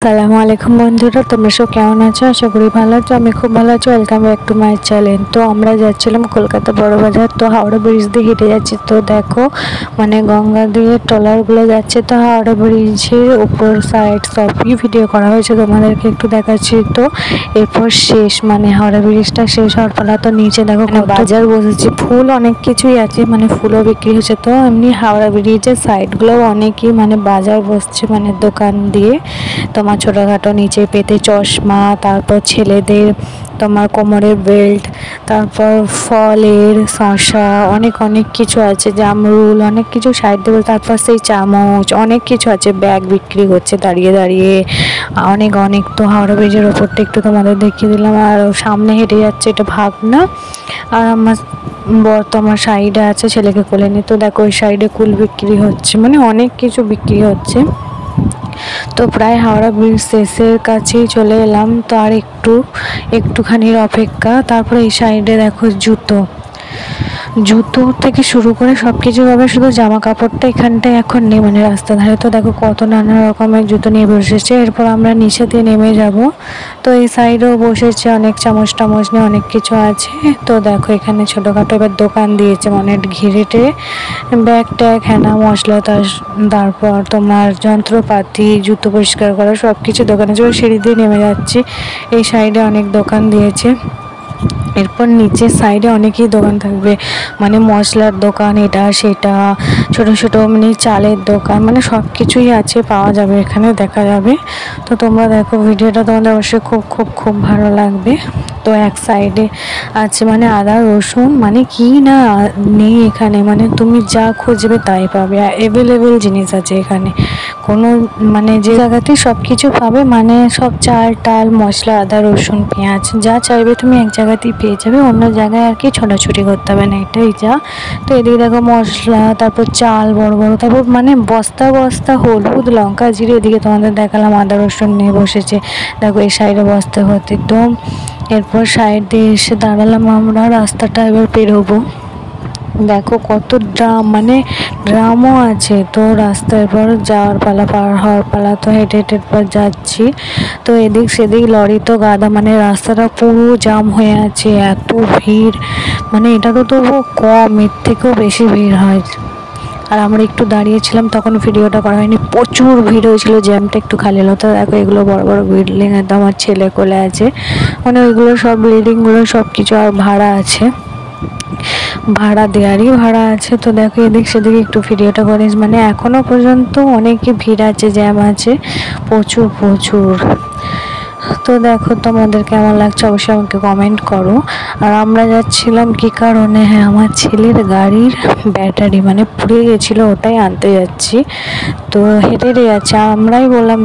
আসসালামু আলাইকুম বন্ধুরা, তোমরা সব কেমন আছো? আশা করি ভালো আছো। আমি খুব ভালো আছি। Welcome back to my channel. তো আমরা যাচ্ছিলাম কলকাতা বড় বাজার। তো হাওড়া ব্রিজ দিয়ে হেঁটে যাচ্ছি। তো দেখো গঙ্গা দিয়ে ট্রলারগুলো যাচ্ছে। তো হাওড়া ব্রিজের উপর সাইড সবই ভিডিও করা হয়েছে, তোমাদেরকে একটু দেখাচ্ছি। তো এরপর শেষ হাওড়া ব্রিজটা শেষ হওয়ার পালা। তো নিচে দেখো বাজার বসেছে, ফুল অনেক কিছুই আছে, ফুলও বিক্রি হচ্ছে। তো এমনি হাওড়া ব্রিজের সাইডগুলোও অনেকই বাজার বসছে, দোকান দিয়ে তোমার ছোটোখাটো নিচে পেতে চশমা, তারপর ছেলেদের তোমার কোমরের বেল্ট, তারপর ফলের শসা, অনেক কিছু আছে, জামরুল, অনেক কিছু সাইড দেবে। তারপর সেই চামচ, অনেক কিছু আছে, ব্যাগ বিক্রি হচ্ছে দাঁড়িয়ে দাঁড়িয়ে অনেক। তো হাওড়া ব্রিজের ওপরটা একটু তোমাদের দেখিয়ে দিলাম। আর সামনে হেঁটে যাচ্ছে এটা ভাগনা, আর আমার বর তো আমার সাইডে আছে, ছেলেকে কোলে নিয়ে। তো দেখো ওই সাইডে কুল বিক্রি হচ্ছে, অনেক কিছু বিক্রি হচ্ছে। তো প্রায় হাওড়া ব্রিজ শেষের কাছেই চলে এলাম। তো আর একটুখানির অপেক্ষা। তারপরে এই সাইডে দেখো জুতো থেকে শুরু করে সব কিছু পাবে, শুধু জামা কাপড়টা এখানটায় এখন নেই, রাস্তা ধারে। তো দেখো কত নানা রকমের জুতো নিয়ে বসেছে। এরপর আমরা নিচে দিয়ে নেমে যাব। তো এই সাইডেও বসেছে, অনেক চামচ টামচ নিয়ে অনেক কিছু আছে। তো দেখো এখানে ছোটোখাটো এবার দোকান দিয়েছে, ঘিরেটে ব্যাগ ট্যাগ, হেনা মশলা, তারপর তোমার যন্ত্রপাতি, জুতো পরিষ্কার করা সব কিছু দোকানে। সিঁড়ি দিয়ে নেমে যাচ্ছি। এই সাইডে অনেক দোকান দিয়েছে। এরপর নিচের সাইডে অনেকই দোকান থাকবে, মশলার দোকান, এটা সেটা, ছোট ছোট চালের দোকান, সব কিছুই আছে, পাওয়া যাবে এখানে, দেখা যাবে। তো তোমরা দেখো ভিডিওটা, তোমাদের অবশ্যই খুব খুব খুব ভালো লাগবে। তো এক সাইডে আছে আদা রসুন, কি না নেই এখানে, তুমি যা খুঁজবে তাই পাবে, অ্যাভেলেবেল জিনিস আছে এখানে। কোনো যে জায়গাতেই সব কিছু পাবে, সব চাল টাল মশলা, আদা রসুন পেঁয়াজ, যা চাইবে তুমি এক জায়গাতেই পেয়ে যাবে, অন্য জায়গায় আর কি ছোটাছুটি করতে হবে না, এটাই যা। তো এদিকে দেখো মশলা, তারপর চাল বড় বড়, তারপর বস্তা বস্তা হলুদ লঙ্কা জিরে। এদিকে তোমাদের দেখালাম আদা রসুন নিয়ে বসেছে, দেখো এই সাইডে বস্তা ভর্তি। তো এরপর সাইডে এসে দাঁড়ালাম আমরা, রাস্তাটা এবার পেরোবো। দেখো কত ড্রাম, ড্রামও আছে। তো রাস্তার পর যাওয়ার পালা, পার হওয়ার পালা। তো হেঁটে হেঁটে পর যাচ্ছি। তো এদিক সেদিক লরি তো গাদা, রাস্তাটা পুরো জাম হয়ে আছে, এত ভিড়, এটা তো তবুও কম, এর থেকেও বেশি ভিড় হয়। আর আমরা একটু দাঁড়িয়েছিলাম, তখন ভিডিওটা করা হয়নি, প্রচুর ভিড় হয়েছিল, জ্যামটা একটু খালি হলো। তো দেখো এগুলো বড় বড় বিল্ডিং, একদম আমার ছেলে কোলে আছে, ওইগুলো সব বিল্ডিংগুলো সব কিছু আর ভাড়া আছে, ভাড়া দেওয়ারই ভাড়া আছে। তো দেখো এদিক সেদিক একটু ভিডিওটা করে, এখনো পর্যন্ত অনেকই ভিড় আছে, জ্যাম আছে প্রচুর প্রচুর। তো দেখো তোমাদের কেমন লাগছে অবশ্যই আমাকে কমেন্ট করো। আর আমরা যাচ্ছিলাম কি কারণে, হ্যাঁ আমার ছেলের গাড়ির ব্যাটারি পুড়ে গেছিলো, ওটাই আনতে যাচ্ছি। তো হেঁটে হেঁটে যাচ্ছি, আমরাই বললাম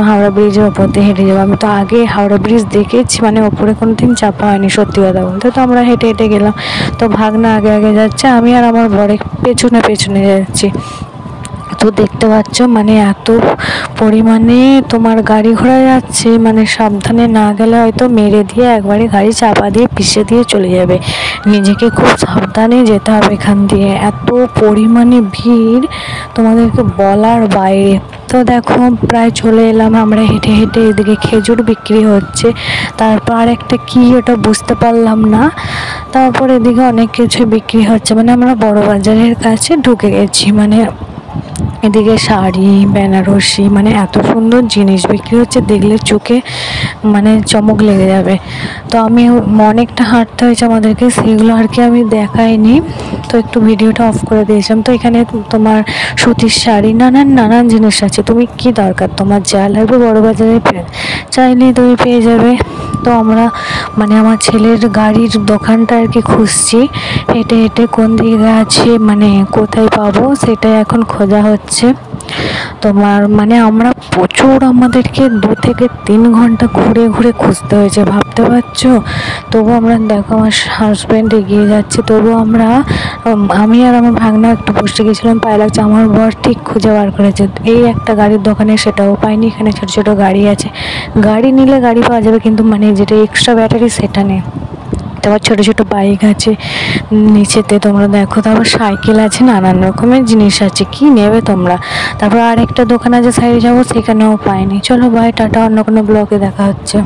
হাওড়া ব্রিজের ওপর দিয়ে হেঁটে যাবো। আমি তো আগে হাওড়া ব্রিজ দেখেছি, ওপরে কোনোদিন চাপা হয়নি, সত্যি কথা বলতে। তো আমরা হেঁটে হেঁটে গেলাম। তো ভাগনা আগে আগে যাচ্ছে, আমি আর আমার বরে পেছনে পেছনে যাচ্ছি। তো দেখতে পাচ্ছ এত পরিমাণে তোমার গাড়ি ঘোড়া যাচ্ছে, সাবধানে না গেলে হয়তো মেরে দিয়ে একবারে গাড়ি চাপা দিয়ে পিষে দিয়ে চলে যাবে। নিজেকে খুব সাবধানে যেতে হবে এখান দিয়ে, এত পরিমাণে ভিড় তোমাদেরকে বলার বাইরে। তো দেখো প্রায় চলে এলাম আমরা হেঁটে হেঁটে। এদিকে খেজুর বিক্রি হচ্ছে, তারপর আর একটা কি ওটা বুঝতে পারলাম না। তারপর এদিকে অনেক কিছু বিক্রি হচ্ছে, আমরা বড় বাজারের কাছে ঢুকে গেছি। এদিকে শাড়ি, বেনারসি, এত সুন্দর জিনিস বিক্রি হচ্ছে, দেখলে চোখে চমক লেগে যাবে। তো আমি অনেকটা হাঁটতে হয়েছে আমাদেরকে, সেগুলো আর কি আমি দেখাইনি। তো একটু ভিডিওটা অফ করে দিয়েছিলাম। তো এখানে তোমার সুতির শাড়ি, নানান জিনিস আছে, তুমি কি দরকার, তোমার যা লাগবে বড় বাজারে চাইলেই তুমি পেয়ে যাবে। তো আমরা আমার ছেলের গাড়ির দোকানটা আর কি খুঁজছি, হেঁটে হেঁটে কোন দিকে আছে, কোথায় পাবো সেটাই এখন খোঁজা হচ্ছে। তোমার আমরা প্রচুর, আমাদেরকে 2 থেকে 3 ঘন্টা ঘুরে ঘুরে খুঁজতে হয়েছে, ভাবতে পারছো। তবু আমরা দেখো আমার হাজব্যান্ড এগিয়ে যাচ্ছে, তবু আমি আর আমার ভাগনা একটু বসে গেছিলাম, পায়ে লাগছে। আমার বর ঠিক খুঁজে বার করেছে, এই একটা গাড়ির দোকানে, সেটাও পাইনি। এখানে ছোটো ছোটো গাড়ি আছে, গাড়ি নিলে গাড়ি পাওয়া যাবে, কিন্তু যেটা এক্সট্রা ব্যাটারি সেটা নেই। তারপর ছোটো ছোটো বাইক আছে নিচেতে, তোমরা দেখো। তারপর সাইকেল আছে, নানান রকমের জিনিস আছে, কি নেবে তোমরা। তারপর আর একটা দোকান আছে সাইডে যাবো, সেখানেও পাইনি। চলো বাই, টাটা, অন্য কোনো ব্লগে দেখা হচ্ছে।